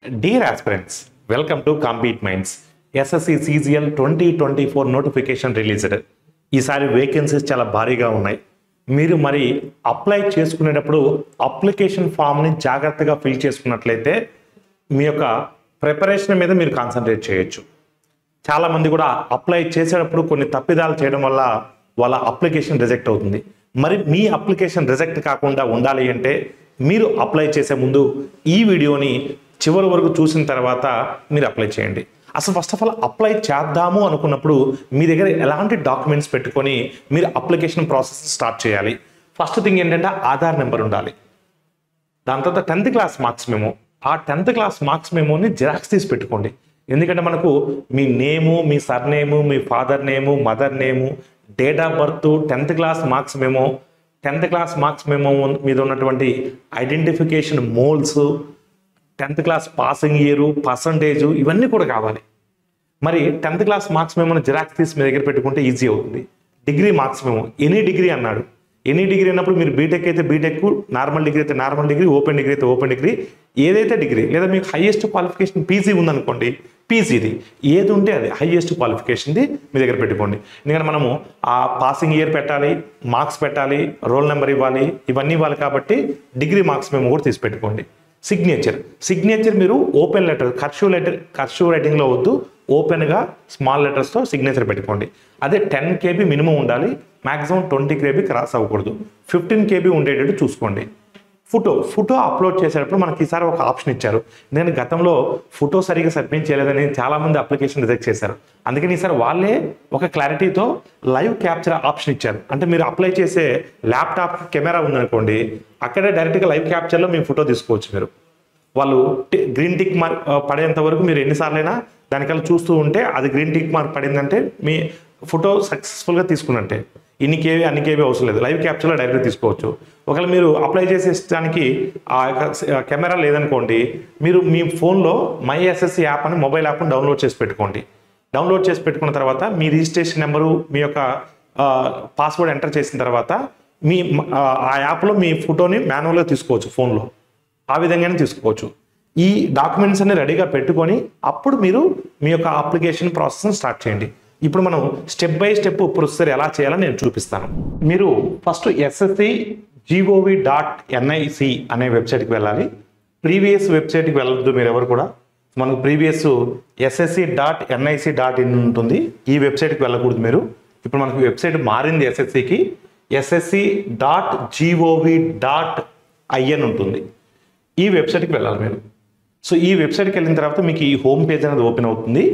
Dear aspirants, welcome to Compete Minds. SSC CGL 2024 notification released. ఈసారి vacancies చాలా భారీగా ఉన్నాయి. మీరు మరి అప్లై చేసుకునేటప్పుడు అప్లికేషన్ ఫామ్ని జాగ్రత్తగా ఫిల్ చేసుకున్నట్లయితే మీ యొక్క ప్రిపరేషన్ మీద మీరు కాన్సన్ట్రేట్ చేయొచ్చు. చాలామంది కూడా అప్లై చేసేటప్పుడు కొన్ని తప్పిదాలు చేయడం వల్ల వాళ్ళ అప్లికేషన్ రిజెక్ట్ అవుతుంది. మరి మీ అప్లికేషన్ రిజెక్ట్ కాకుండా ఉండాలి అంటే మీరు అప్లై చేసే ముందు ఈ వీడియోని చివరి వరకు చూసిన తర్వాత మీరు అప్లై చేయండి. అసలు ఫస్ట్ ఆఫ్ ఆల్ అప్లై చేద్దాము అనుకున్నప్పుడు మీ దగ్గర ఎలాంటి డాక్యుమెంట్స్ పెట్టుకొని మీరు అప్లికేషన్ ప్రాసెస్ స్టార్ట్ చేయాలి. ఫస్ట్ థింగ్ ఏంటంటే ఆధార్ నెంబర్ ఉండాలి. దాని తర్వాత 10th క్లాస్ మార్క్స్ మెమో. ఆ 10th క్లాస్ మార్క్స్ మెమోని జిరాక్స్ తీసి పెట్టుకోండి. ఎందుకంటే మనకు మీ నేము, మీ సర్నేము, మీ father name, mother name, date of birth, 10th class marks memo, 10th class marks memo మీద ఉన్నటువంటి identification moles, 10th class passing year, percentage, ఇవన్నీ కూడా కావాలి. మరి 10th క్లాస్ మార్క్స్ మెమోని జిరాక్స్ తీసి మీ దగ్గర పెట్టుకుంటే ఈజీ అవుతుంది. Degree marks memo, any degree అన్నాడు. ఎనీ డిగ్రీ అన్నప్పుడు మీరు బీటెక్ అయితే బీటెక్, నార్మల్ డిగ్రీ అయితే నార్మల్ డిగ్రీ, ఓపెన్ డిగ్రీ అయితే ఓపెన్ డిగ్రీ, ఏదైతే డిగ్రీ లేదా మీకు హైయెస్ట్ క్వాలిఫికేషన్ పీజీ ఉందనుకోండి, పీజీది ఏది ఉంటే అది హైయెస్ట్ క్వాలిఫికేషన్ది మీ దగ్గర పెట్టుకోండి. ఎందుకంటే మనము ఆ పాసింగ్ ఇయర్ పెట్టాలి, మార్క్స్ పెట్టాలి, రోల్ నెంబర్ ఇవ్వాలి, ఇవన్నీ ఇవ్వాలి. కాబట్టి డిగ్రీ మార్క్స్ మెమో కూడా తీసి పెట్టుకోండి. సిగ్నేచర్ మీరు ఓపెన్ లెటర్, కర్సివ్ రైటింగ్లో వద్దు, ఓపెన్గా స్మాల్ లెటర్స్తో సిగ్నేచర్ పెట్టుకోండి. అదే 10 KB మినిమం ఉండాలి, మ్యాక్సిమం 20 KB క్రాస్ అవ్వకూడదు. 15 KB ఉండేటట్టు చూసుకోండి. ఫోటో అప్లోడ్ చేసేటప్పుడు మనకి ఈసారి ఒక ఆప్షన్ ఇచ్చారు. నేను గతంలో ఫోటో సరిగా సబ్మిట్ చేయలేదని చాలామంది అప్లికేషన్ రిజెక్ట్ చేశారు. అందుకని ఈసారి వాళ్ళే ఒక క్లారిటీతో లైవ్ క్యాప్చర్ ఆప్షన్ ఇచ్చారు. అంటే మీరు అప్లై చేసే ల్యాప్టాప్ కెమెరా ఉందనుకోండి, అక్కడే డైరెక్ట్గా లైవ్ క్యాప్చర్లో మీ ఫోటో తీసుకోవచ్చు. మీరు వాళ్ళు గ్రీన్ టిక్ మార్క్ పడేంత వరకు మీరు ఎన్నిసార్లైనా దానికల్లా చూస్తూ ఉంటే అది గ్రీన్ టిక్ మార్క్ పడిందంటే మీ ఫోటో సక్సెస్ఫుల్గా తీసుకున్నట్టే. ఇన్ని కేవీ అన్ని కేవీ అవసరం లేదు, లైవ్ క్యాప్చర్లో డైరెక్ట్గా తీసుకోవచ్చు. ఒకవేళ మీరు అప్లై చేసేటానికి ఆ కెమెరా లేదనుకోండి, మీరు మీ ఫోన్లో మై ఎస్ఎస్సి యాప్ అని మొబైల్ యాప్ని డౌన్లోడ్ చేసి పెట్టుకోండి. డౌన్లోడ్ చేసి పెట్టుకున్న తర్వాత మీ రిజిస్ట్రేషన్ నెంబరు, మీ యొక్క పాస్వర్డ్ ఎంటర్ చేసిన తర్వాత మీ ఆ యాప్లో మీ ఫోటోని మాన్యువల్గా తీసుకోవచ్చు. ఫోన్లో ఆ విధంగానే తీసుకోవచ్చు. ఈ డాక్యుమెంట్స్ అన్ని రెడీగా పెట్టుకొని అప్పుడు మీరు మీ యొక్క అప్లికేషన్ ప్రాసెస్ని స్టార్ట్ చేయండి. ఇప్పుడు మనం స్టెప్ బై స్టెప్ ప్రొసెసర్ ఎలా చేయాలో నేను చూపిస్తాను. మీరు ఫస్ట్ ssc.gov.nic అనే వెబ్సైట్కి వెళ్ళాలి. ప్రీవియస్ వెబ్సైట్కి వెళ్ళొద్దు మీరు ఎవరు కూడా. మనకు ప్రీవియస్ ssc.nic.in ఉంటుంది, ఈ వెబ్సైట్కి వెళ్ళకూడదు మీరు. ఇప్పుడు మనకు వెబ్సైట్ మారింది ఎస్ఎస్సికి, ssc.gov.in ఉంటుంది. ఈ వెబ్సైట్కి వెళ్ళాలి మీరు. సో ఈ వెబ్సైట్కి వెళ్ళిన తర్వాత మీకు ఈ హోమ్ పేజ్ అనేది ఓపెన్ అవుతుంది.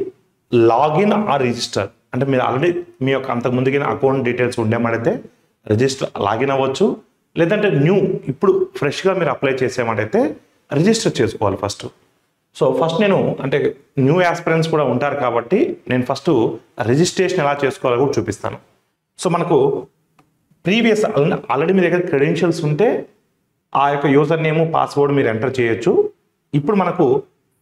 లాగిన్ ఆర్ రిజిస్టర్ అంటే మీరు ఆల్రెడీ మీ యొక్క అంతకు ముందుగా అకౌంట్ డీటెయిల్స్ ఉండేమాడైతే రిజిస్టర్ లాగిన్ అవ్వచ్చు. లేదంటే ఇప్పుడు ఫ్రెష్గా మీరు అప్లై చేసేమాటైతే రిజిస్టర్ చేసుకోవాలి ఫస్ట్. సో ఫస్ట్ నేను అంటే న్యూ ఆస్పిరెంట్స్ కూడా ఉంటారు కాబట్టి నేను ఫస్ట్ రిజిస్ట్రేషన్ ఎలా చేసుకోవాలో కూడా చూపిస్తాను. సో మనకు ప్రీవియస్ ఆల్రెడీ మీ దగ్గర క్రెడెన్షియల్స్ ఉంటే ఆ యొక్క యూజర్ నేమ్, పాస్వర్డ్ మీరు ఎంటర్ చేయొచ్చు. ఇప్పుడు మనకు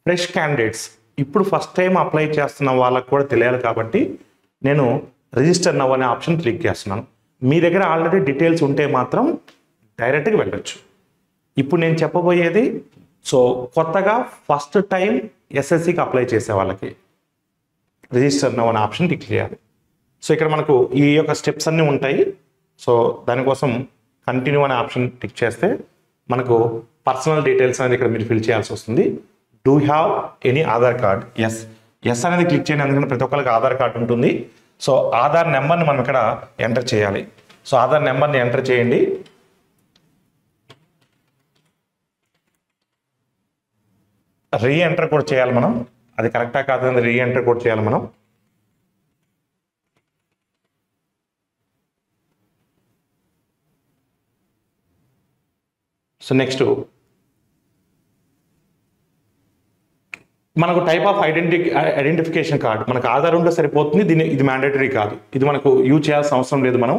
ఫ్రెష్ క్యాండిడేట్స్, ఇప్పుడు ఫస్ట్ టైం అప్లై చేస్తున్న వాళ్ళకు కూడా తెలియాలి కాబట్టి నేను రిజిస్టర్ నవ్ అనే ఆప్షన్ క్లిక్ చేస్తున్నాను. మీ దగ్గర ఆల్రెడీ డీటెయిల్స్ ఉంటే మాత్రం డైరెక్ట్గా వెళ్ళొచ్చు. ఇప్పుడు నేను చెప్పబోయేది సో కొత్తగా ఫస్ట్ టైం ఎస్ఎస్సికి అప్లై చేసే వాళ్ళకి రిజిస్టర్ నవ్ అనే ఆప్షన్ క్లిక్ చేయాలి. సో ఇక్కడ మనకు ఈ యొక్క స్టెప్స్ అన్నీ ఉంటాయి. సో దానికోసం కంటిన్యూ అనే ఆప్షన్ క్లిక్ చేస్తే మనకు పర్సనల్ డీటెయిల్స్ అనేది ఇక్కడ మీరు ఫిల్ చేయాల్సి వస్తుంది. Do have any Aadhaar card? Yes అనేది క్లిక్ చేయండి, ఎందుకంటే ప్రతి ఒక్కరికి ఆధార్ కార్డు ఉంటుంది. సో ఆధార్ నెంబర్ని మనం ఇక్కడ ఎంటర్ చేయాలి. సో ఆధార్ నెంబర్ని ఎంటర్ చేయండి. రీఎంటర్ కూడా చేయాలి మనం, అది కరెక్టా కాదని రీఎంటర్ కూడా చేయాలి మనం. సో నెక్స్ట్ మనకు టైప్ ఆఫ్ ఐడెంటిఫికేషన్ కార్డ్, మనకు ఆధార్ ఉంటే సరిపోతుంది, ఇది మ్యాండేటరీ కాదు, ఇది మనకు యూజ్ చేయాల్సిన అవసరం లేదు మనం.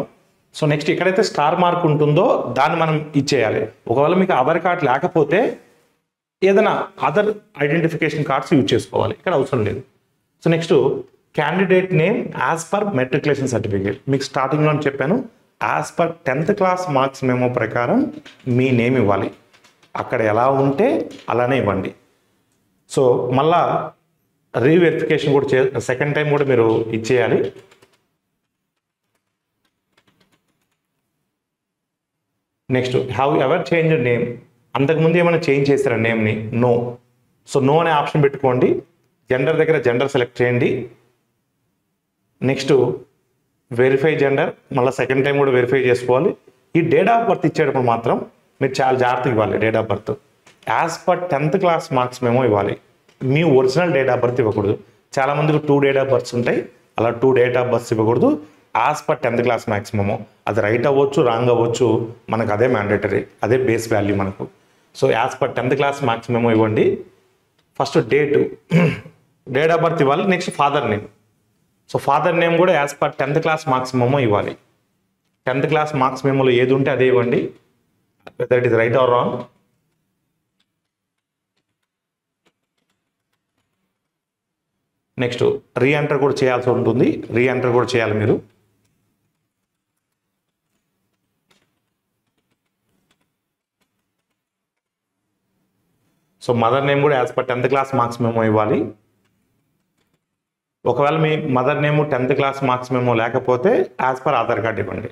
సో నెక్స్ట్ ఎక్కడైతే స్టార్ మార్క్ ఉంటుందో దాన్ని మనం ఇచ్చేయాలి. ఒకవేళ మీకు ఆధార్ కార్డ్ లేకపోతే ఏదైనా అదర్ ఐడెంటిఫికేషన్ కార్డ్స్ యూజ్ చేసుకోవాలి, ఇక్కడ అవసరం లేదు. So next candidate name as per matriculation certificate. మీకు స్టార్టింగ్లో చెప్పాను, as per 10th class marks memo ప్రకారం మీ నేమ్ ఇవ్వాలి. అక్కడ ఎలా ఉంటే అలానే ఇవ్వండి. సో మళ్ళా రీవెరిఫికేషన్ కూడా సెకండ్ టైం కూడా మీరు ఇచ్చేయాలి. Next have ever change name, అంతకుముందు ఏమైనా చేంజ్ చేస్తారా నేమ్ని? నో. సో నో అనే ఆప్షన్ పెట్టుకోండి. జెండర్ దగ్గర జెండర్ సెలెక్ట్ చేయండి. నెక్స్ట్ వెరిఫై జెండర్, మళ్ళీ సెకండ్ టైం కూడా వెరిఫై చేసుకోవాలి. ఈ డేట్ ఆఫ్ బర్త్ ఇచ్చేటప్పుడు మాత్రం మీరు చాలా జాగ్రత్తగా ఇవ్వాలి. Date of birth as per 10th class marks మేము ఇవ్వాలి. మీ ఒరిజినల్ డేట్ ఆఫ్ బర్త్ ఇవ్వకూడదు. చాలామందికి 2 డేట్ ఆఫ్ బర్త్స్ ఉంటాయి, అలా 2 డేట్ ఆఫ్ బర్త్స్ ఇవ్వకూడదు. As per 10th class maximum. అది రైట్ అవ్వచ్చు, రాంగ్ అవ్వచ్చు, మనకు అదే మ్యాండేటరీ, అదే బేస్ వాల్యూ మనకు. So as per 10th class maximum ఇవ్వండి. ఫస్ట్ డేట్ ఆఫ్ బర్త్ ఇవ్వాలి. Next father name. So father name కూడా as per 10th class marks memo ఇవ్వాలి. 10th క్లాస్ మార్క్స్ మెమోలో ఏది ఉంటే అదే ఇవ్వండి, whether it is right or wrong. Next reenter కూడా చేయాల్సి ఉంటుంది. రీఎంటర్ కూడా చేయాలి మీరు. సో మదర్ నేమ్ కూడా as per 10th class marks memo ఇవ్వాలి. ఒకవేళ మీ mother name 10th class marks memo లేకపోతే యాజ్ పర్ ఆధార్ కార్డ్ ఇవ్వండి.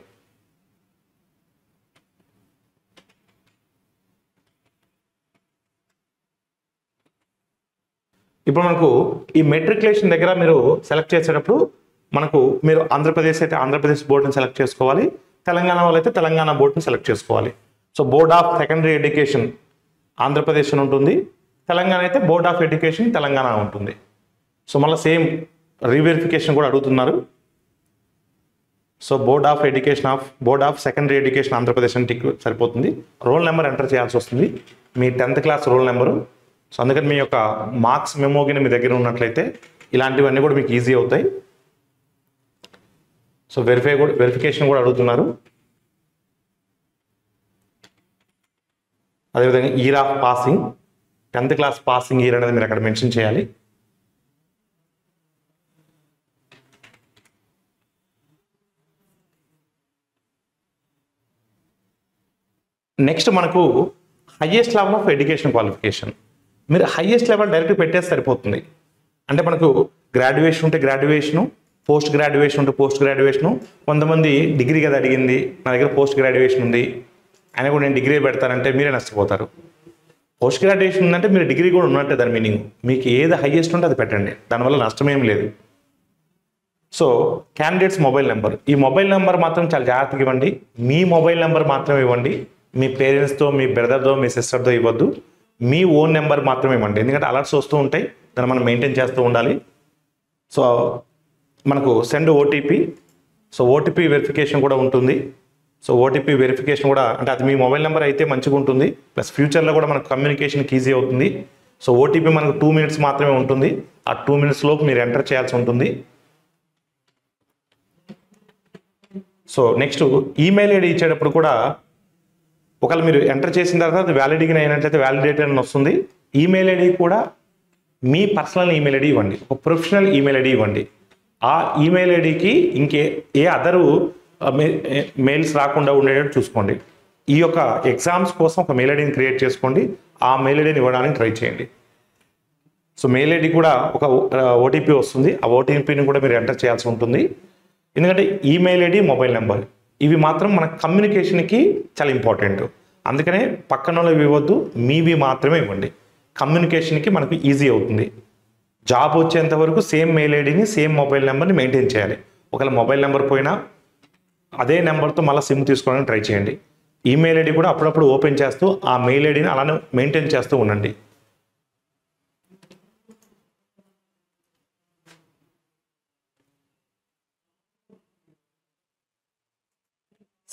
ఇప్పుడు మనకు ఈ మెట్రికులేషన్ దగ్గర మీరు సెలెక్ట్ చేసేటప్పుడు మనకు మీరు ఆంధ్రప్రదేశ్ అయితే ఆంధ్రప్రదేశ్ బోర్డుని సెలెక్ట్ చేసుకోవాలి, తెలంగాణ వాళ్ళైతే తెలంగాణ బోర్డుని సెలెక్ట్ చేసుకోవాలి. So board of secondary education Andhra Pradesh అని ఉంటుంది, తెలంగాణ అయితే బోర్డ్ ఆఫ్ ఎడ్యుకేషన్ తెలంగాణ ఉంటుంది. సో మళ్ళీ సేమ్ రీవెరిఫికేషన్ కూడా అడుగుతున్నారు. So board of secondary education Andhra Pradesh అంటే సరిపోతుంది. రోల్ నెంబర్ ఎంటర్ చేయాల్సి వస్తుంది, మీ 10th class roll number. So అందుకని మీ యొక్క మార్క్స్ మెమోగిన మీ దగ్గర ఉన్నట్లయితే ఇలాంటివన్నీ కూడా మీకు ఈజీ అవుతాయి. సో వెరిఫికేషన్ కూడా అడుగుతున్నారు. అదేవిధంగా year of passing, 10th class passing year అనేది మీరు అక్కడ మెన్షన్ చేయాలి. నెక్స్ట్ మనకు highest level of education qualification. మీరు హైయెస్ట్ లెవెల్ డైరెక్ట్ పెట్టేస్తే సరిపోతుంది. అంటే మనకు గ్రాడ్యుయేషన్ ఉంటే గ్రాడ్యుయేషను, పోస్ట్ గ్రాడ్యుయేషన్ ఉంటే పోస్ట్ గ్రాడ్యుయేషను. కొంతమంది డిగ్రీ కదా అడిగింది, నా దగ్గర పోస్ట్ గ్రాడ్యుయేషన్ ఉంది అయినా కూడా నేను డిగ్రీ పెడతానంటే మీరే నష్టపోతారు. పోస్ట్ గ్రాడ్యుయేషన్ ఉందంటే మీరు డిగ్రీ కూడా ఉన్నట్టే దాని మీనింగ్. మీకు ఏది హైయెస్ట్ ఉంటే అది పెట్టండి, దానివల్ల నష్టమేం లేదు. సో క్యాండిడేట్స్ మొబైల్ నెంబర్, ఈ మొబైల్ నెంబర్ మాత్రం చాలా జాగ్రత్తగా ఇవ్వండి. మీ మొబైల్ నెంబర్ మాత్రం ఇవ్వండి. మీ పేరెంట్స్తో, మీ బ్రదర్తో, మీ సిస్టర్తో ఇవ్వద్దు. మీ ఓన్ నెంబర్ మాత్రమే ఇవ్వండి. ఎందుకంటే అలర్ట్స్ వస్తూ ఉంటాయి, దాన్ని మనం మెయింటైన్ చేస్తూ ఉండాలి. సో మనకు send OTP. So OTP verification కూడా ఉంటుంది. సో ఓటీపీ వెరిఫికేషన్ కూడా అంటే అది మీ మొబైల్ నెంబర్ అయితే మంచిగా ఉంటుంది, ప్లస్ ఫ్యూచర్లో కూడా మనకు కమ్యూనికేషన్కి ఈజీ అవుతుంది. సో ఓటీపీ మనకు 2 minutes మాత్రమే ఉంటుంది. ఆ 2 minutes లోపు మీరు ఎంటర్ చేయాల్సి ఉంటుంది. సో నెక్స్ట్ ఈమెయిల్ ఐడి ఇచ్చేటప్పుడు కూడా ఒకవేళ మీరు ఎంటర్ చేసిన తర్వాత అది వ్యాలిడేషన్ అయినట్లయితే వ్యాలిడేటెడ్ అని వస్తుంది. ఈమెయిల్ ఐడి కూడా మీ పర్సనల్ ఈమెయిల్ ఐడి ఇవ్వండి, ఒక ప్రొఫెషనల్ ఈమెయిల్ ఐడి ఇవ్వండి. ఆ ఈమెయిల్ ఐడికి ఏ అదరు మెయిల్స్ రాకుండా ఉండేటట్టు చూసుకోండి. ఈ యొక్క ఎగ్జామ్స్ కోసం ఒక మెయిల్ ఐడిని క్రియేట్ చేసుకోండి, ఆ మెయిల్ ఐడిని ఇవ్వడానికి ట్రై చేయండి. సో మెయిల్ ఐడి కూడా ఒక ఓటీపీ వస్తుంది, ఆ ఓటీపీని కూడా మీరు ఎంటర్ చేయాల్సి ఉంటుంది. ఎందుకంటే ఈమెయిల్ ఐడి, మొబైల్ నెంబర్ ఇవి మాత్రం మన కమ్యూనికేషన్కి చాలా ఇంపార్టెంట్. అందుకనే పక్కన వాళ్ళవి ఇవ్వద్దు, మీవి మాత్రమే ఇవ్వండి. కమ్యూనికేషన్కి మనకు ఈజీ అవుతుంది. జాబ్ వచ్చేంత వరకు సేమ్ మెయిల్ ఐడిని, సేమ్ మొబైల్ నెంబర్ని మెయింటైన్ చేయాలి. ఒకవేళ మొబైల్ నెంబర్ పోయినా అదే నెంబర్తో మళ్ళీ సిమ్ తీసుకోవడానికి ట్రై చేయండి. ఈమెయిల్ ఐడి కూడా అప్పుడప్పుడు ఓపెన్ చేస్తూ ఆ మెయిల్ ఐడిని అలానే మెయింటైన్ చేస్తూ ఉండండి.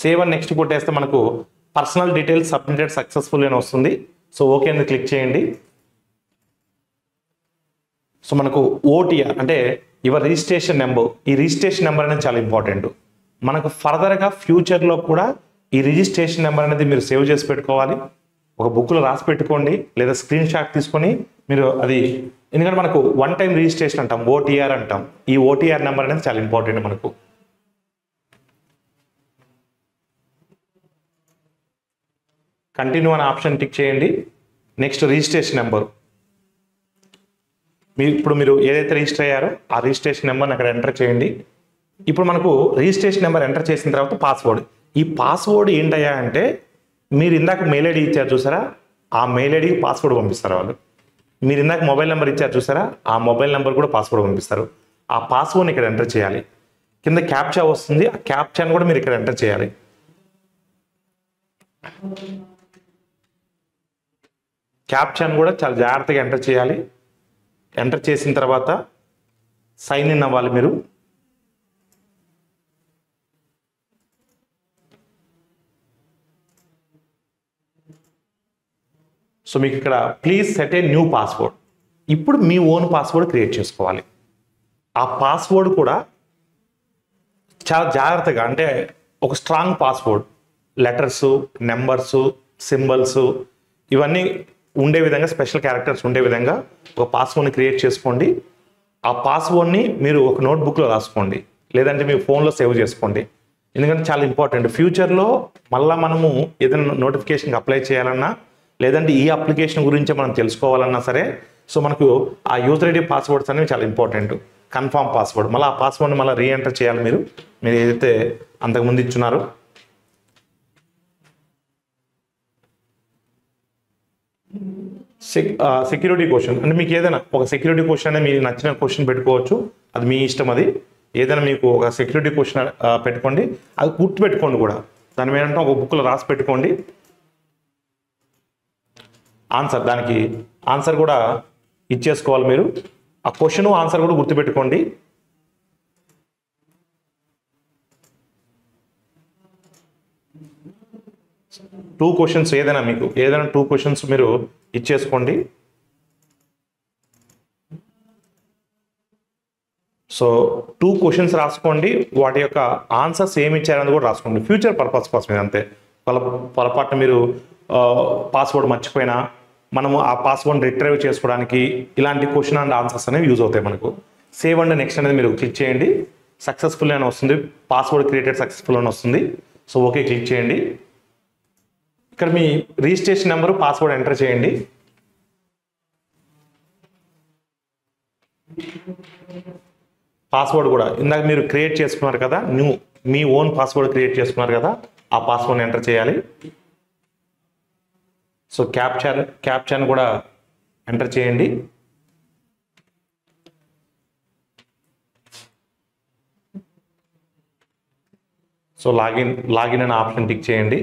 సేవ్ అని నెక్స్ట్ కొట్టేస్తే మనకు పర్సనల్ డీటెయిల్స్ సబ్మిటెడ్ సక్సెస్ఫుల్ అని వస్తుంది. సో ఓకే అని క్లిక్ చేయండి. సో మనకు ఓటీఆర్ అంటే యువర్ రిజిస్ట్రేషన్ నెంబర్, ఈ రిజిస్ట్రేషన్ నెంబర్ అనేది చాలా ఇంపార్టెంట్. మనకు ఫర్దర్గా ఫ్యూచర్లో కూడా ఈ రిజిస్ట్రేషన్ నెంబర్ అనేది మీరు సేవ్ చేసి పెట్టుకోవాలి. ఒక బుక్లో రాసి పెట్టుకోండి, లేదా స్క్రీన్ షాట్ తీసుకొని మీరు అది, ఎందుకంటే మనకు 1 time రిజిస్ట్రేషన్ అంటాం, ఓటీఆర్ అంటాం. ఈ ఓటీఆర్ నెంబర్ అనేది చాలా ఇంపార్టెంట్ మనకు. కంటిన్యూ అనే ఆప్షన్ టిక్ చేయండి. నెక్స్ట్ రిజిస్ట్రేషన్ నెంబర్, మీరు ఏదైతే రిజిస్టర్ అయ్యారో ఆ రిజిస్ట్రేషన్ నెంబర్ని అక్కడ ఎంటర్ చేయండి. ఇప్పుడు మనకు రిజిస్ట్రేషన్ నెంబర్ ఎంటర్ చేసిన తర్వాత పాస్వర్డ్. ఈ పాస్వర్డ్ ఏంటయ్యా అంటే మీరు ఇందాక మెయిల్ ఐడి ఇచ్చారు చూసారా, ఆ మెయిల్ ఐడికి పాస్వర్డ్ పంపిస్తారు వాళ్ళు. మీరు ఇందాక మొబైల్ నెంబర్ ఇచ్చారు చూసారా, ఆ మొబైల్ నెంబర్ కూడా పాస్వర్డ్ పంపిస్తారు. ఆ పాస్వర్డ్ని ఇక్కడ ఎంటర్ చేయాలి. కింద క్యాప్చా వస్తుంది, ఆ క్యాప్చాని కూడా మీరు ఇక్కడ ఎంటర్ చేయాలి. క్యాప్చాని కూడా చాలా జాగ్రత్తగా ఎంటర్ చేయాలి. ఎంటర్ చేసిన తర్వాత సైన్ ఇన్ అవ్వాలి మీరు. సో మీకు ఇక్కడ please set a new password. ఇప్పుడు మీ ఓన్ పాస్వర్డ్ క్రియేట్ చేసుకోవాలి. ఆ పాస్వర్డ్ కూడా చాలా జాగ్రత్తగా, అంటే ఒక strong password, letters, numbers, symbols ఇవన్నీ ఉండే విధంగా, స్పెషల్ క్యారెక్టర్స్ ఉండే విధంగా ఒక పాస్వర్డ్ని క్రియేట్ చేసుకోండి. ఆ పాస్వర్డ్ని మీరు ఒక నోట్బుక్లో రాసుకోండి, లేదంటే మీ ఫోన్లో సేవ్ చేసుకోండి. ఎందుకంటే చాలా ఇంపార్టెంట్. ఫ్యూచర్లో మళ్ళీ మనము ఏదైనా నోటిఫికేషన్కి అప్లై చేయాలన్నా, లేదంటే ఈ అప్లికేషన్ గురించి మనం తెలుసుకోవాలన్నా సరే, సో మనకు ఆ యూజర్ ఐడి పాస్వర్డ్స్ అనేవి చాలా ఇంపార్టెంట్. కన్ఫర్మ్ పాస్వర్డ్, మళ్ళీ ఆ పాస్వర్డ్ని మళ్ళీ రీఎంటర్ చేయాలి మీరు ఏదైతే అంతకుముందు ఇచ్చున్నారో. సెక్యూరిటీ క్వశ్చన్ అంటే మీకు ఏదైనా ఒక సెక్యూరిటీ క్వశ్చన్ అనేది మీకు నచ్చిన క్వశ్చన్ పెట్టుకోవచ్చు, అది మీ ఇష్టం. అది ఏదైనా మీకు ఒక సెక్యూరిటీ క్వశ్చన్ పెట్టుకోండి, అది గుర్తు పెట్టుకోండి కూడా. దాని మీద ఒక బుక్లో రాసి పెట్టుకోండి. ఆన్సర్, దానికి ఆన్సర్ కూడా ఇచ్చేసుకోవాలి మీరు. ఆ క్వశ్చన్ ఆన్సర్ కూడా గుర్తుపెట్టుకోండి. టూ క్వశ్చన్స్ ఏదైనా టూ క్వశ్చన్స్ మీరు ఇచ్చేసుకోండి. సో టూ క్వశ్చన్స్ రాసుకోండి, వాటి యొక్క ఆన్సర్స్ ఏమి ఇచ్చారని కూడా రాసుకోండి, ఫ్యూచర్ పర్పస్ కోసం. అంతే. పొరపాటున మీరు పాస్వర్డ్ మర్చిపోయినా మనము ఆ పాస్వర్డ్ రిట్రైవ్ చేసుకోవడానికి ఇలాంటి క్వశ్చన్ అండ్ ఆన్సర్స్ అనేవి యూజ్ అవుతాయి మనకు. సేవ్ అండ్ నెక్స్ట్ అనేది మీరు క్లిక్ చేయండి. సక్సెస్ఫుల్ అని వస్తుంది, పాస్వర్డ్ క్రియేటెడ్ సక్సెస్ఫుల్ అని వస్తుంది. సో ఓకే క్లిక్ చేయండి. ఇక్కడ మీ రిజిస్ట్రేషన్ నెంబరు, పాస్వర్డ్ ఎంటర్ చేయండి. పాస్వర్డ్ కూడా ఇందాక మీరు క్రియేట్ చేసుకున్నారు కదా, మీ ఓన్ పాస్వర్డ్ క్రియేట్ చేసుకున్నారు కదా, ఆ పాస్వర్డ్ ఎంటర్ చేయాలి. సో క్యాప్చాను కూడా ఎంటర్ చేయండి. సో లాగిన్ అనే ఆప్షన్ టిక్ చేయండి.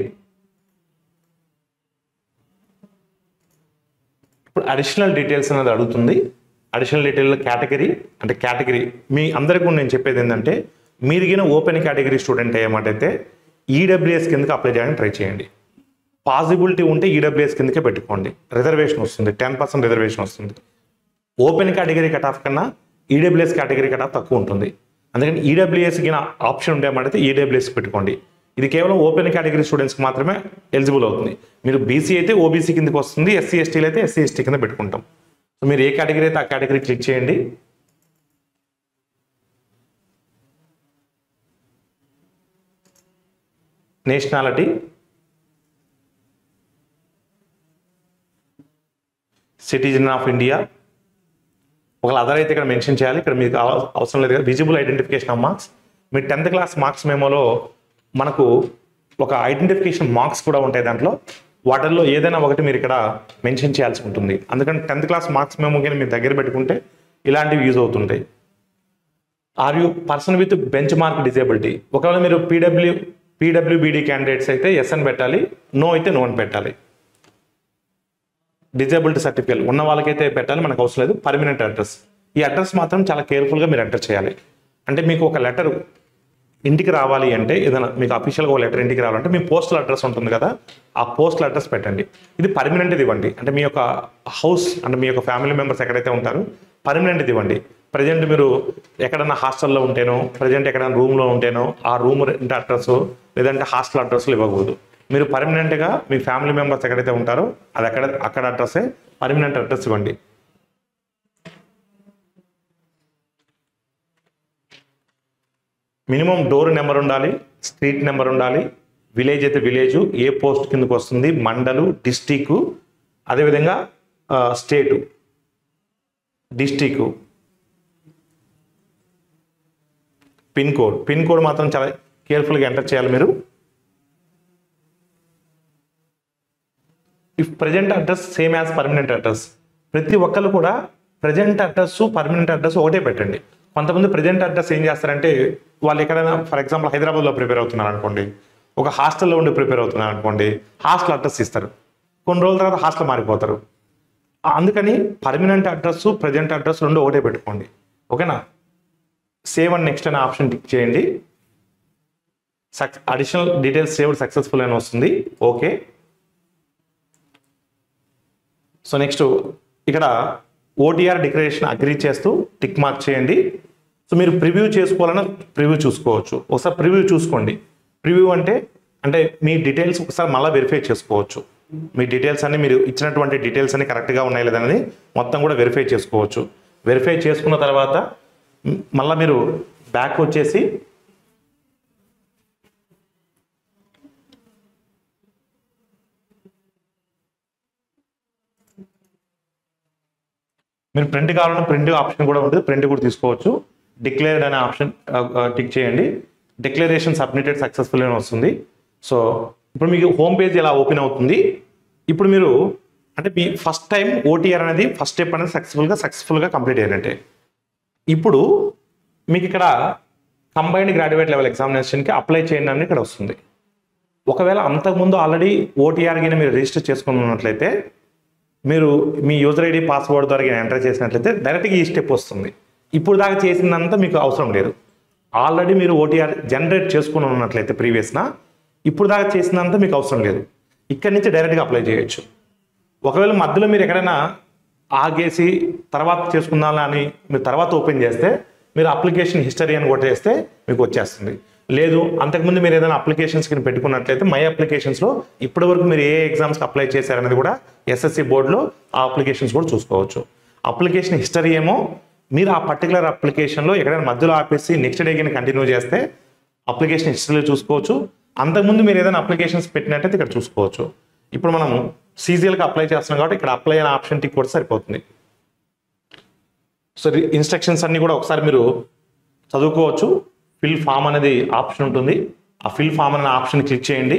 ఇప్పుడు అడిషనల్ డీటెయిల్స్ అనేది అడుగుతుంది. అడిషనల్ డీటెయిల్ కేటగిరీ మీ అందరికీ నేను చెప్పేది ఏంటంటే, మీరిగిన ఓపెన్ కేటగిరీ స్టూడెంట్ అయ్యేమాటైతే ఈడబ్ల్యూఎస్ కిందకి అప్లై చేయడానికి ట్రై చేయండి. పాసిబిలిటీ ఉంటే ఈడబ్ల్యూఎస్ కిందకే పెట్టుకోండి. రిజర్వేషన్ వస్తుంది, 10% రిజర్వేషన్ వస్తుంది. ఓపెన్ కేటగిరీ కట్ ఆఫ్ కన్నా ఈడబ్ల్యూఎస్ కేటగిరీ కట్ ఆఫ్ తక్కువ ఉంటుంది. అందుకని ఈడబ్ల్యూఎస్కి ఆప్షన్ ఉండేమాటైతే ఈడబ్ల్యూఎస్ పెట్టుకోండి. ఇది కేవలం ఓపెన్ కేటగిరీ స్టూడెంట్స్కి మాత్రమే ఎలిజిబుల్ అవుతుంది. మీరు బీసీ అయితే ఓబీసీ కిందకి వస్తుంది, ఎస్సీ ఎస్టీలు అయితే ఎస్సీ ఎస్టీ కింద పెట్టుకుంటాం. సో మీరు ఏ కేటగిరీ అయితే ఆ కేటగిరీ క్లిక్ చేయండి. Nationality, citizen of India. ఒకవేళ అదర్ అయితే ఇక్కడ మెన్షన్ చేయాలి, ఇక్కడ మీకు అవసరం లేదు కదా. విజిబుల్ ఐడెంటిఫికేషన్ ఆఫ్ మార్క్స్, మీ 10th క్లాస్ మార్క్స్ మెమోలో మనకు ఒక ఐడెంటిఫికేషన్ మార్క్స్ కూడా ఉంటాయి. దాంట్లో వాటిల్లో ఏదైనా ఒకటి మీరు ఇక్కడ మెన్షన్ చేయాల్సి ఉంటుంది. అందుకని 10th క్లాస్ మార్క్స్ మెమో కానీ మీరు దగ్గర పెట్టుకుంటే ఇలాంటివి యూజ్ అవుతుంటాయి. Are you person with benchmark disability. ఒకవేళ మీరు పీడబ్ల్యూబీడీ క్యాండిడేట్స్ అయితే ఎస్ అని పెట్టాలి, నో అయితే నో అని పెట్టాలి. డిజేబిలిటీ సర్టిఫికేట్ ఉన్న వాళ్ళకైతే పెట్టాలి, మనకు అవసరం లేదు. పర్మనెంట్ అడ్రస్, ఈ అడ్రస్ మాత్రం చాలా కేర్ఫుల్గా మీరు ఎంటర్ చేయాలి. అంటే మీకు ఒక లెటర్ ఇంటికి రావాలి అంటే, ఏదైనా మీకు అఫీషియల్గా ఒక లెటర్ ఇంటికి రావాలంటే మీ పోస్టల్ అడ్రస్ ఉంటుంది కదా, ఆ పోస్టల్ అడ్రస్ పెట్టండి. ఇది పర్మనెంట్ ఇవ్వండి. అంటే మీ యొక్క హౌస్, అంటే మీ యొక్క ఫ్యామిలీ మెంబర్స్ ఎక్కడైతే ఉంటారో పర్మనెంట్ ఇవ్వండి. ప్రజెంట్ మీరు ఎక్కడన్నా హాస్టల్లో ఉంటేనో, ప్రజెంట్ ఎక్కడైనా రూమ్లో ఉంటేనో ఆ రూమ్ రెంట్ అడ్రస్ లేదంటే హాస్టల్ అడ్రస్లు ఇవ్వకూడదు. మీరు పర్మనెంట్గా మీ ఫ్యామిలీ మెంబర్స్ ఎక్కడైతే ఉంటారో అది అక్కడ అడ్రస్సే పర్మనెంట్ అడ్రస్ ఇవ్వండి. మినిమం డోర్ నెంబర్ ఉండాలి, స్ట్రీట్ నెంబర్ ఉండాలి, విలేజ్ అయితే విలేజు, ఏ పోస్ట్ కిందకు వస్తుంది, మండలు, డిస్టిక్, అదేవిధంగా స్టేటు, డిస్టిక్, పిన్ కోడ్ మాత్రం చాలా కేర్ఫుల్గా ఎంటర్ చేయాలి మీరు. If present address same as permanent address, ప్రతి ఒక్కరు కూడా ప్రజెంట్ అడ్రస్ పర్మనెంట్ అడ్రస్ ఒకటే పెట్టండి. కొంతమంది ప్రజెంట్ అడ్రస్ ఏం చేస్తారంటే వాళ్ళు ఎక్కడైనా ఫర్ ఎగ్జాంపుల్ హైదరాబాద్లో ప్రిపేర్ అవుతున్నారు అనుకోండి, ఒక హాస్టల్లో ఉండి ప్రిపేర్ అవుతున్నారు అనుకోండి, హాస్టల్ అడ్రస్ ఇస్తారు, కొన్ని రోజుల తర్వాత హాస్టల్ మారిపోతారు. అందుకని పర్మనెంట్ అడ్రస్ ప్రజెంట్ అడ్రస్ రెండు ఒకటే పెట్టుకోండి. ఓకేనా? సేవ్ అండ్ నెక్స్ట్ అనే ఆప్షన్ టిక్ చేయండి. అడిషనల్ డీటెయిల్స్ సేవ్డ్ సక్సెస్ఫుల్ అని వస్తుంది. ఓకే. సో నెక్స్ట్ ఇక్కడ ఓటీఆర్ డిక్లరేషన్ అగ్రీ చేస్తూ టిక్ మార్క్ చేయండి. సో మీరు ప్రివ్యూ చేసుకోవాలన్నా ప్రివ్యూ చూసుకోవచ్చు. ఒకసారి ప్రివ్యూ చూసుకోండి. ప్రివ్యూ అంటే మీ డీటెయిల్స్ ఒకసారి మళ్ళీ వెరిఫై చేసుకోవచ్చు. మీ డీటెయిల్స్ అన్ని మీరు ఇచ్చినటువంటి డీటెయిల్స్ అన్ని కరెక్ట్గా ఉన్నాయి లేదనేది మొత్తం కూడా వెరిఫై చేసుకోవచ్చు. వెరిఫై చేసుకున్న తర్వాత మళ్ళీ మీరు బ్యాక్ వచ్చేసి మీరు ప్రింట్ కావాలన్నా ప్రింట్ ఆప్షన్ కూడా ఉంటుంది, ప్రింట్ కూడా తీసుకోవచ్చు. డిక్లేర్డ్ అనే ఆప్షన్ టిక్ చేయండి. డిక్లరేషన్ సబ్మిటెడ్ సక్సెస్ఫుల్ అని వస్తుంది. సో ఇప్పుడు మీకు హోమ్ పేజ్ ఎలా ఓపెన్ అవుతుంది. ఇప్పుడు మీరు మీ ఫస్ట్ టైం ఓటీఆర్ అనేది ఫస్ట్ స్టెప్ అనేది సక్సెస్ఫుల్గా కంప్లీట్ అయినట్టే. ఇప్పుడు మీకు ఇక్కడ కంబైన్డ్ గ్రాడ్యుయేట్ లెవెల్ ఎగ్జామినేషన్కి అప్లై చేయండి అని ఇక్కడ వస్తుంది. ఒకవేళ అంతకుముందు ఆల్రెడీ ఓటీఆర్ కింద మీరు రిజిస్టర్ చేసుకున్నట్లయితే మీరు మీ యూజర్ ఐడి పాస్వర్డ్ ద్వారా ఎంటర్ చేసినట్లయితే డైరెక్ట్గా ఈ స్టెప్ వస్తుంది. ఇప్పుడు దాకా చేసిందంతా మీకు అవసరం లేదు. ఆల్రెడీ మీరు ఓటీఆర్ జనరేట్ చేసుకుని ఉన్నట్లయితే ప్రీవియస్గా ఇప్పుడు దాకా చేసిందంతా మీకు అవసరం లేదు. ఇక్కడి నుంచి డైరెక్ట్గా అప్లై చేయొచ్చు. ఒకవేళ మధ్యలో మీరు ఎక్కడైనా ఆగేసి తర్వాత చేసుకుందాం అని మీరు తర్వాత ఓపెన్ చేస్తే మీరు అప్లికేషన్ హిస్టరీ అని కొట్టేస్తే మీకు వచ్చేస్తుంది. లేదు అంతకుముందు మీరు ఏదైనా అప్లికేషన్స్ కింద పెట్టుకున్నట్లయితే మై అప్లికేషన్స్లో ఇప్పటి వరకు మీరు ఏ ఎగ్జామ్స్కి అప్లై చేశారనేది కూడా ఎస్ఎస్సి బోర్డులో ఆ అప్లికేషన్స్ కూడా చూసుకోవచ్చు. అప్లికేషన్ హిస్టరీ ఏమో మీరు ఆ పర్టికులర్ అప్లికేషన్లో ఎక్కడైనా మధ్యలో ఆపేసి నెక్స్ట్ డే కింద కంటిన్యూ చేస్తే అప్లికేషన్ హిస్టరీలో చూసుకోవచ్చు. అంతకుముందు మీరు ఏదైనా అప్లికేషన్స్ పెట్టినట్టయితే ఇక్కడ చూసుకోవచ్చు. ఇప్పుడు మనం సీజీఎల్కి అప్లై చేస్తున్నాం కాబట్టి ఇక్కడ అప్లై అనే ఆప్షన్ టిక్ కూడా సరిపోతుంది. సో ఇన్స్ట్రక్షన్స్ అన్ని కూడా ఒకసారి మీరు చదువుకోవచ్చు. ఫిల్ ఫామ్ అనేది ఆప్షన్ ఉంటుంది. ఆ ఫిల్ ఫామ్ అనే ఆప్షన్ క్లిక్ చేయండి.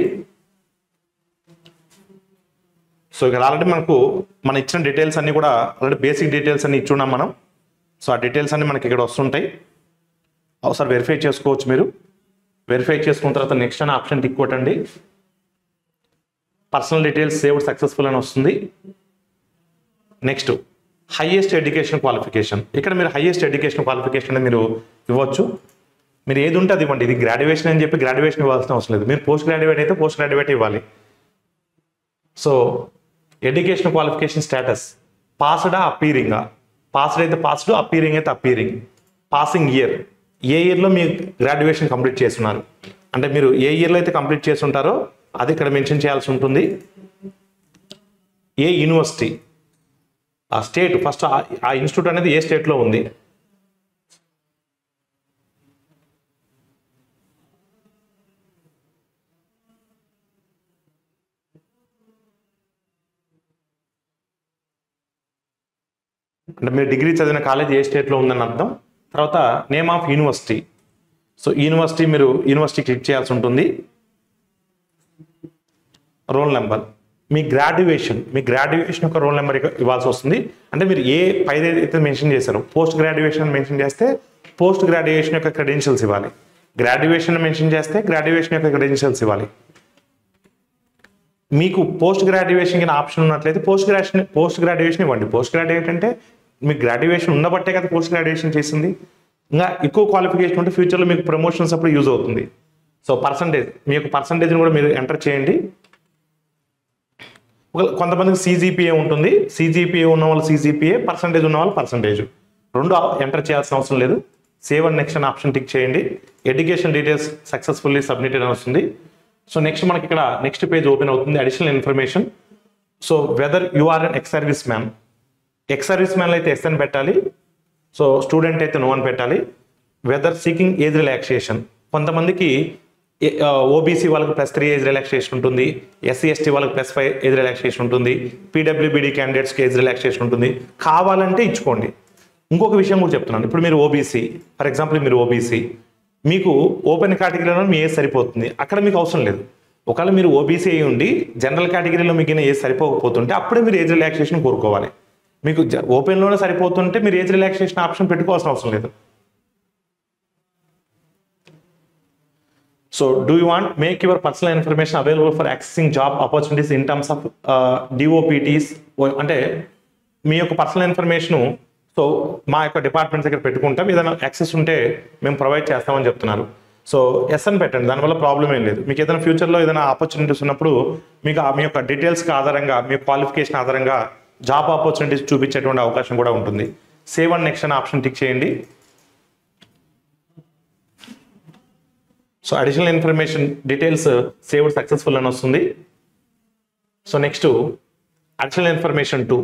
సో ఇక్కడ ఆల్రెడీ మన ఇచ్చిన డీటెయిల్స్ అన్ని కూడా ఆల్రెడీ బేసిక్ డీటెయిల్స్ అన్ని ఇచ్చున్నాం మనం. సో ఆ డీటెయిల్స్ అన్ని మనకి ఇక్కడ వస్తుంటాయి. ఒకసారి వెరిఫై చేసుకోవచ్చు. మీరు వెరిఫై చేసుకున్న తర్వాత నెక్స్ట్ అనే ఆప్షన్ టిక్ కొట్టండి. పర్సనల్ డీటెయిల్స్ సేవ్డ్ సక్సెస్ఫుల్ అని వస్తుంది. Next highest education qualification. ఇక్కడ మీరు హైయెస్ట్ ఎడ్యుకేషన్ క్వాలిఫికేషన్ మీరు ఇవ్వచ్చు. మీరు ఏది ఉంటే అది ఇవ్వండి. ఇది గ్రాడ్యుయేషన్ అని చెప్పి గ్రాడ్యుయేషన్ ఇవ్వాల్సిన అవసరం లేదు. మీరు పోస్ట్ గ్రాడ్యుయేట్ అయితే పోస్ట్ గ్రాడ్యుయేట్ ఇవ్వాలి. సో ఎడ్యుకేషన్ క్వాలిఫికేషన్ స్టేటస్ పాస్డా అపీరింగా, పాస్డ్ అయితే పాస్డ్, అపీరింగ్ అయితే అపీరింగ్. పాసింగ్ ఇయర్, ఏ ఇయర్లో మీరు గ్రాడ్యుయేషన్ కంప్లీట్ చేస్తున్నారు మీరు ఏ ఇయర్లో అయితే కంప్లీట్ చేస్తుంటారో అది ఇక్కడ మెన్షన్ చేయాల్సి ఉంటుంది. ఏ యూనివర్సిటీ, ఆ స్టేట్ ఫస్ట్ ఆ ఇన్స్టిట్యూట్ అనేది ఏ స్టేట్లో ఉంది. మీరు డిగ్రీ చదివిన కాలేజ్ ఏ స్టేట్లో ఉందని అర్థం. తర్వాత name of university. So university మీరు యూనివర్సిటీ క్లిక్ చేయాల్సి ఉంటుంది. రోల్ నెంబర్, మీ గ్రాడ్యుయేషన్ యొక్క రోల్ నెంబర్ ఇవ్వాల్సి వస్తుంది. మీరు ఏ పైన అయితే మెన్షన్ చేశారో పోస్ట్ గ్రాడ్యుయేషన్ మెన్షన్ చేస్తే పోస్ట్ గ్రాడ్యుయేషన్ యొక్క క్రెడెన్షియల్స్ ఇవ్వాలి. గ్రాడ్యుయేషన్ మెన్షన్ చేస్తే గ్రాడ్యుయేషన్ యొక్క క్రెడెన్షియల్స్ ఇవ్వాలి. మీకు పోస్ట్ గ్రాడ్యుయేషన్ కింద ఆప్షన్ ఉన్నట్లయితే పోస్ట్ గ్రాడ్యుయేషన్ ఇవ్వండి. పోస్ట్ గ్రాడ్యుయేట్ అంటే మీకు గ్రాడ్యుయేషన్ ఉన్నబట్టే కదా పోస్ట్ గ్రాడ్యుయేషన్ చేసింది. ఇంకా ఎక్కువ క్వాలిఫికేషన్ ఉంటే ఫ్యూచర్లో మీకు ప్రమోషన్స్ అప్పుడు యూజ్ అవుతుంది. సో మీ యొక్క పర్సంటేజ్ని కూడా మీరు ఎంటర్ చేయండి. కొంతమందికి సిజిపిఏ ఉంటుంది. సిజిపిఏ ఉన్న వాళ్ళు సిజిపిఏ, పర్సంటేజ్ ఉన్న వాళ్ళు పర్సంటేజ్, రెండు ఎంటర్ చేయాల్సిన అవసరం లేదు. సేవ్ అండ్ నెక్స్ట్ అనే ఆప్షన్ టిక్ చేయండి. ఎడ్యుకేషన్ డీటెయిల్స్ సక్సెస్ఫుల్లీ సబ్మిటెడ్ అని వస్తుంది. సో నెక్స్ట్ మనకి ఇక్కడ నెక్స్ట్ పేజ్ ఓపెన్ అవుతుంది. Additional information. So whether you are an ex serviceman, ex serviceman అయితే ఎస్ అని పెట్టాలి. సో స్టూడెంట్ అయితే నో అని పెట్టాలి. వెదర్ సీకింగ్ ఏజ్ రిలాక్సేషన్, కొంతమందికి ఓబీసీ వాళ్ళకి +3 ఏజ్ రిలాక్సేషన్ ఉంటుంది. ఎస్సీ ఎస్టీ వాళ్ళకి +5 ఏజ్ రిలాక్సేషన్ ఉంటుంది. పీడబ్ల్యూబీడీ క్యాండిడేట్స్కి ఏజ్ రిలాక్సేషన్ ఉంటుంది. కావాలంటే ఇచ్చుకోండి, ఇంకొక విషయం కూడా చెప్తున్నాను. ఇప్పుడు మీరు ఓబీసీ, ఫర్ ఎగ్జాంపుల్ మీరు ఓబీసీ, మీకు ఓపెన్ కేటగిరీలో మీ ఏజ్ సరిపోతుంది, అక్కడ మీకు అవసరం లేదు. ఒకవేళ మీరు ఓబీసీ అయి ఉండి జనరల్ కేటగిరీలో మీకు ఏజ్ సరిపోకపోతుంటే అప్పుడే మీరు ఏజ్ రిలాక్సేషన్ కోరుకోవాలి. మీకు ఓపెన్లోనే సరిపోతుంటే మీరు ఏజ్ రిలాక్సేషన్ ఆప్షన్ పెట్టుకోవాల్సిన అవసరం లేదు. So do you want make your personal information available for accessing job opportunities in terms of DOPT's? అంటే మీ యొక్క పర్సనల్ ఇన్ఫర్మేషన్ సో మా యొక్క డిపార్ట్మెంట్స్ దగ్గర పెట్టుకుంటాం, ఏదైనా యాక్సెస్ ఉంటే మేము ప్రొవైడ్ చేస్తామని చెప్తున్నారు. సో ఎస్ అని పెట్టండి, దానివల్ల ప్రాబ్లం ఏం లేదు. మీకు ఏదైనా ఫ్యూచర్లో ఏదైనా ఆపర్చునిటీస్ ఉన్నప్పుడు మీకు మీ యొక్క డీటెయిల్స్కి ఆధారంగా, మీ క్వాలిఫికేషన్ ఆధారంగా జాబ్ ఆపర్చునిటీస్ చూపించేటువంటి అవకాశం కూడా ఉంటుంది. సేవ్ అండ్ నెక్స్ట్ అనే ఆప్షన్ టిక్ చేయండి. So additional information details saved successful అని వస్తుంది. So next additional information 2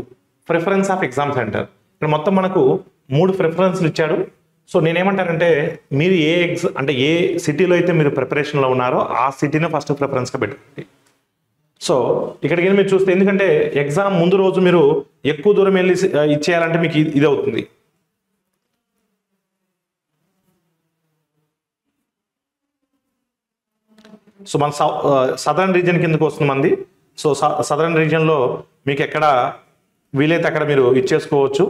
preference of exam centre. ఇక్కడ మొత్తం మనకు 3 ప్రిఫరెన్స్లు ఇచ్చాడు. సో నేనేమంటానంటే మీరు అంటే ఏ సిటీలో అయితే మీరు ప్రిపరేషన్లో ఉన్నారో ఆ సిటీనే ఫస్ట్ ప్రిఫరెన్స్గా పెట్టుకోండి. సో ఇక్కడికి మీరు చూస్తే, ఎందుకంటే ఎగ్జామ్ ముందు రోజు మీరు ఎక్కువ దూరం వెళ్ళి ఇచ్చేయాలంటే మీకు ఇది అవుతుంది. సో మన సదరన్ రీజియన్ కిందకు వస్తుంది మంది. సో సదరన్ రీజియన్లో మీకు ఎక్కడ వీలైతే అక్కడ మీరు ఇచ్చేసుకోవచ్చు.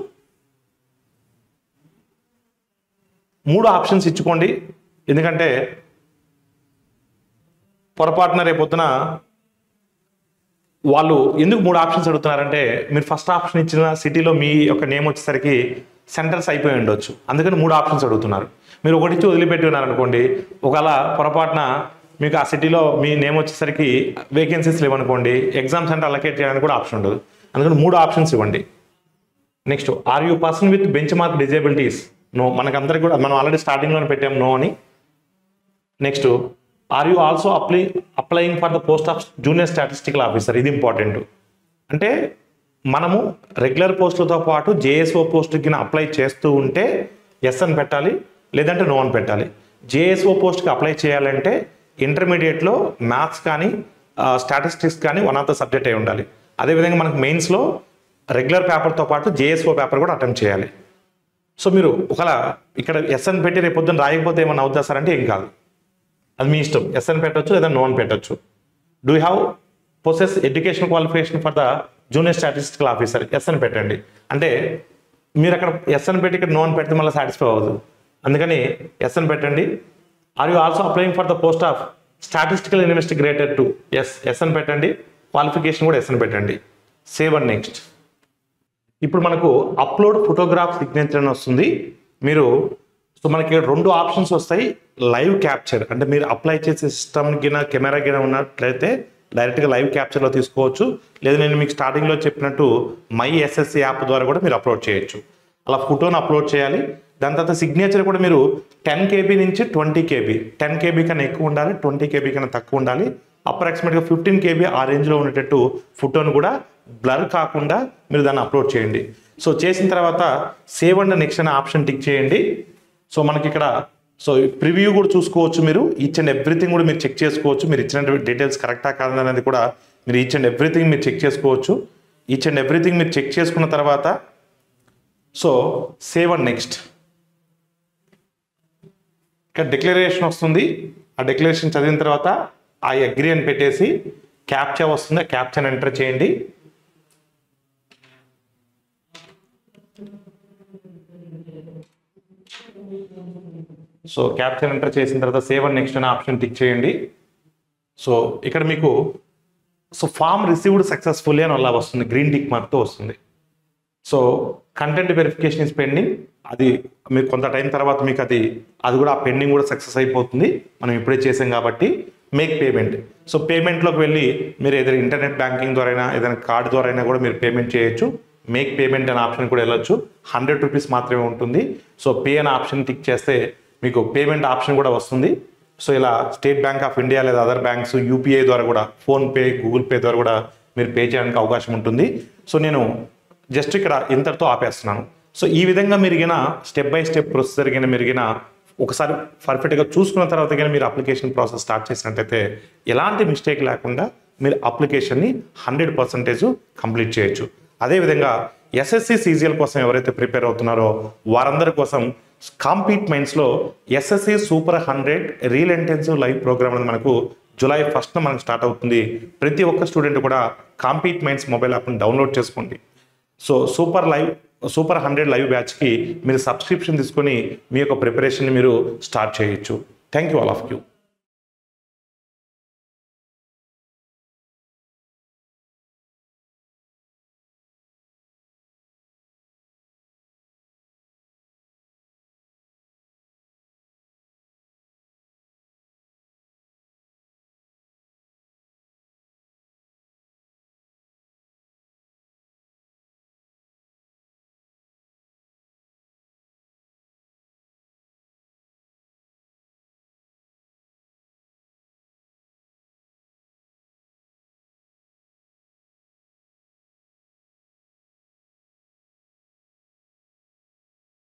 3 ఆప్షన్స్ ఇచ్చుకోండి, ఎందుకంటే పొరపాటున రేపొద్దున వాళ్ళు ఎందుకు 3 ఆప్షన్స్ అడుగుతున్నారంటే మీరు ఫస్ట్ ఆప్షన్ ఇచ్చిన సిటీలో మీ యొక్క నేమ్ వచ్చేసరికి సెంటర్స్ అయిపోయి ఉండొచ్చు, అందుకని 3 ఆప్షన్స్ అడుగుతున్నారు. మీరు ఒకటి ఇచ్చి వదిలిపెట్టి ఉన్నారనుకోండి, ఒకవేళ పొరపాటున మీకు ఆ సిటీలో మీ నేమ్ వచ్చేసరికి వేకెన్సీస్ లేవనుకోండి, ఎగ్జామ్ సెంటర్ అలొకేట్ చేయడానికి కూడా ఆప్షన్ ఉండదు, అందుకని 3 ఆప్షన్స్ ఇవ్వండి. Next, are you person with benchmark disabilities? No. మనకందరికి కూడా మనం ఆల్రెడీ స్టార్టింగ్లోనే పెట్టాం నో అని. Next, are you also applying for the post of junior statistical officer? ఇది ఇంపార్టెంట్. అంటే మనము రెగ్యులర్ పోస్టులతో పాటు జేఎస్ఓ పోస్ట్కి అప్లై చేస్తూ ఉంటే ఎస్ అని పెట్టాలి, లేదంటే నో అని పెట్టాలి. జేఎస్ఓ పోస్ట్కి అప్లై చేయాలంటే ఇంటర్మీడియట్లో మ్యాథ్స్ కానీ స్టాటిస్టిక్స్ కానీ వన్ ఆఫ్ ద సబ్జెక్ట్ అయి ఉండాలి. అదేవిధంగా మనకు మెయిన్స్లో రెగ్యులర్ పేపర్తో పాటు జేఎస్ఓ పేపర్ కూడా అటెంప్ట్ చేయాలి. సో మీరు ఒకవేళ ఇక్కడ ఎస్ అని పెట్టి రేపు పొద్దున్న రాయకపోతే ఏమన్నా అవుతా సార్ అంటే ఏం కాదు, అది మీ ఇష్టం. ఎస్ అని పెట్టచ్చు లేదా నో అని పెట్టచ్చు. Do have possess education qualification for the junior statistical officer? Yes అని పెట్టండి. అంటే మీరు అక్కడ ఎస్ అని పెట్టి ఇక్కడ నో అని పెడితే మళ్ళీ సాటిస్ఫై అవ్వదు, అందుకని ఎస్ అని పెట్టండి. Are you also applying for the post of statistical investigator 2? Yes అని పెట్టండి. క్వాలిఫికేషన్ కూడా ఎస్ అని పెట్టండి. Save and next. ఇప్పుడు మనకు అప్లోడ్ ఫోటోగ్రాఫ్ సిగ్నేచర్ అని వస్తుంది. మీరు సో మనకి 2 ఆప్షన్స్ వస్తాయి. లైవ్ క్యాప్చర్, అంటే మీరు అప్లై చేసే సిస్టమ్ కింద కెమెరా కింద ఉన్నట్లయితే డైరెక్ట్గా లైవ్ క్యాప్చర్లో తీసుకోవచ్చు, లేదా నేను మీకు స్టార్టింగ్లో చెప్పినట్టు మై ఎస్ఎస్సి యాప్ ద్వారా కూడా మీరు అప్లోడ్ చేయొచ్చు. అలా ఫోటోను అప్లోడ్ చేయాలి. దాని తర్వాత సిగ్నేచర్ కూడా మీరు 10 KB నుంచి 20 KB, 10 KB కన్నా ఎక్కువ ఉండాలి, 20 KB కన్నా తక్కువ ఉండాలి. అప్రాక్సిమేట్గా 15 KB ఆ రేంజ్లో ఉండేటట్టు ఫోటోను కూడా బ్లర్ కాకుండా మీరు దాన్ని అప్లోడ్ చేయండి. సో చేసిన తర్వాత సేవ్ అండ్ నెక్స్ట్ అనే ఆప్షన్ టిక్ చేయండి. సో మనకి ఇక్కడ సో ప్రివ్యూ కూడా చూసుకోవచ్చు. మీరు ఈచ్ అండ్ ఎవ్రీథింగ్ కూడా మీరు చెక్ చేసుకోవచ్చు. మీరు ఇచ్చిన డీటెయిల్స్ కరెక్టా కాదనేది కూడా మీరు ఈచ్ అండ్ ఎవ్రీథింగ్ మీరు చెక్ చేసుకోవచ్చు. ఈచ్ అండ్ ఎవ్రీథింగ్ మీరు చెక్ చేసుకున్న తర్వాత సో సేవ్ అండ్ నెక్స్ట్. ఇక్కడ డిక్లరేషన్ వస్తుంది. ఆ డిక్లరేషన్ చదివిన తర్వాత ఐ అగ్రీ అని పెట్టేసి క్యాప్చా వస్తుంది, ఆ క్యాప్చాని ఎంటర్ చేయండి. సో క్యాప్చర్ ఎంటర్ చేసిన తర్వాత సేవ్ అండ్ నెక్స్ట్ అనే ఆప్షన్ టిక్ చేయండి. సో ఇక్కడ మీకు సో ఫామ్ రిసీవ్డ్ సక్సెస్ఫుల్లీ అని అలా వస్తుంది, గ్రీన్ టిక్ మార్క్తో వస్తుంది. So content verification is pending, అది మీరు కొంత టైం తర్వాత మీకు అది కూడా ఆ పెండింగ్ కూడా సక్సెస్ అయిపోతుంది. మనం ఇప్పుడే చేసాం కాబట్టి మేక్ పేమెంట్. సో పేమెంట్లోకి వెళ్ళి మీరు ఏదైనా ఇంటర్నెట్ బ్యాంకింగ్ ద్వారా అయినా ఏదైనా కార్డు ద్వారా అయినా కూడా మీరు పేమెంట్ చేయొచ్చు. మేక్ పేమెంట్ అనే ఆప్షన్ కూడా వెళ్ళొచ్చు. 100 రూపీస్ మాత్రమే ఉంటుంది. సో పే అనే ఆప్షన్ టిక్ చేస్తే మీకు పేమెంట్ ఆప్షన్ కూడా వస్తుంది. సో ఇలా స్టేట్ బ్యాంక్ ఆఫ్ ఇండియా లేదా అదర్ బ్యాంక్స్ యూపీఐ ద్వారా కూడా, ఫోన్పే, గూగుల్ పే ద్వారా కూడా మీరు పే చేయడానికి అవకాశం ఉంటుంది. సో నేను జస్ట్ ఇక్కడ ఇంతటితో ఆపేస్తున్నాను. సో ఈ విధంగా మెరిగిన స్టెప్ బై స్టెప్ ప్రొసెసర్ కింద మెరిగిన ఒకసారి పర్ఫెక్ట్గా చూసుకున్న తర్వాత కానీ మీరు అప్లికేషన్ ప్రాసెస్ స్టార్ట్ చేసినట్టయితే ఎలాంటి మిస్టేక్ లేకుండా మీరు అప్లికేషన్ని 100% కంప్లీట్ చేయొచ్చు. అదేవిధంగా ఎస్ఎస్సి సీజీఎల్ కోసం ఎవరైతే ప్రిపేర్ అవుతున్నారో వారందరి కోసం కాంపీట్ మైండ్స్లో SSC super 100 real intensive live program అనేది మనకు జూలై 1st మనకు స్టార్ట్ అవుతుంది. ప్రతి ఒక్క స్టూడెంట్ కూడా కాంపీట్ మైండ్స్ మొబైల్ యాప్ని డౌన్లోడ్ చేసుకోండి. సో సూపర్ 100 లైవ్ బ్యాచ్కి మీరు సబ్స్క్రిప్షన్ తీసుకొని మీ యొక్క ప్రిపరేషన్ మీరు స్టార్ట్ చేయొచ్చు. Thank you all of you.